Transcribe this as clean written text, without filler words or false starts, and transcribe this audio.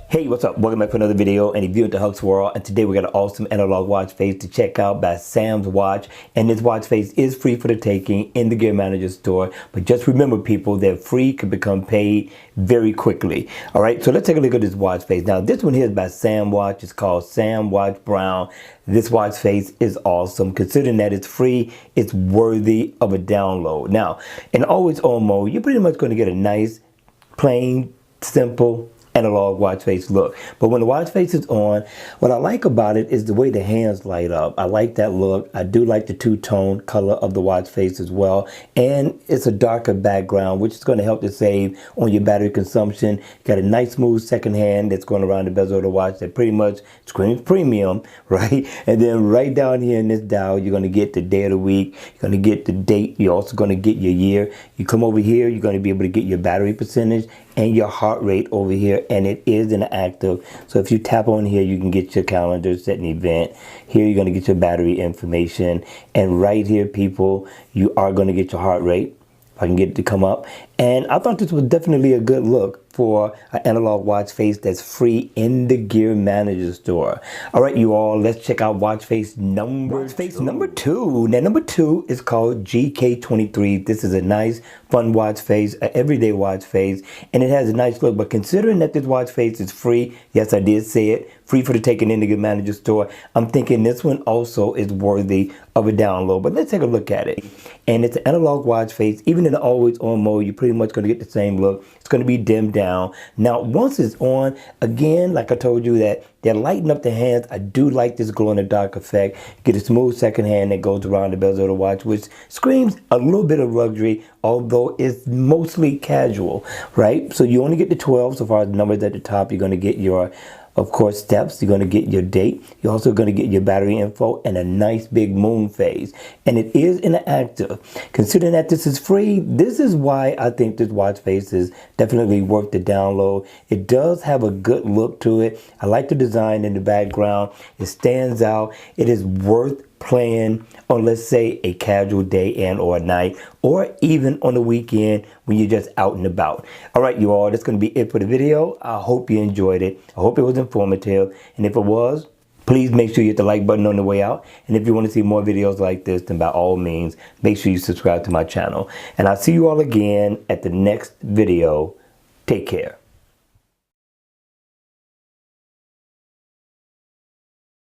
Hey, what's up? Welcome back for another video and a view into Huck's World. And today we got an awesome analog watch face to check out by Sam's Watch. And this watch face is free for the taking in the Gear Manager store. But just remember, people, that free can become paid very quickly. All right, so let's take a look at this watch face. Now, this one here is by Sam Watch. It's called Sam Watch Brown. This watch face is awesome. Considering that it's free, it's worthy of a download. Now, in always on mode, you're pretty much going to get a nice, plain, simple analog watch face look. But when the watch face is on, what I like about it is the way the hands light up. I like that look. I do like the two-tone color of the watch face as well. And it's a darker background, which is going to help to save on your battery consumption. You got a nice smooth second hand that's going around the bezel of the watch that pretty much screams premium, right? And then right down here in this dial, you're going to get the day of the week. You're going to get the date. You're also going to get your year. You come over here, you're going to be able to get your battery percentage and your heart rate over here, and it is in active. So if you tap on here, you can get your calendar, set an event. Here you're going to get your battery information, and right here, people, you are going to get your heart rate. If I can get it to come up. And I thought this was definitely a good look for an analog watch face that's free in the Gear Manager store. All right, you all, let's check out watch face number two. Now, number two is called GK23. This is a nice, fun watch face, an everyday watch face, and it has a nice look. But considering that this watch face is free, yes, I did say it, free for the taking in the Gear Manager store, I'm thinking this one also is worthy of a download. But let's take a look at it. And it's an analog watch face. Even in the always on mode, you're pretty much going to get the same look. It's going to be dimmed down. Now, once it's on, again, like I told you, that they're lighting up the hands. I do like this glow in the dark effect. Get a smooth second hand that goes around the bezel of the watch, which screams a little bit of luxury, although it's mostly casual, right? So you only get the 12 so far as numbers at the top. You're going to get your, of course, steps. You're going to get your date. You're also going to get your battery info and a nice big moon phase. And it is in the active. Considering that this is free, this is why I think this watch face is definitely worth the download. It does have a good look to it. I like the design in the background. It stands out. It is worth playing on, let's say, a casual day and or night, or even on the weekend when you're just out and about. All right, you all, that's going to be it for the video. I hope you enjoyed it. I hope it was informative. And if it was, please make sure you hit the like button on the way out. And if you want to see more videos like this, then by all means, make sure you subscribe to my channel. And I'll see you all again at the next video. Take care.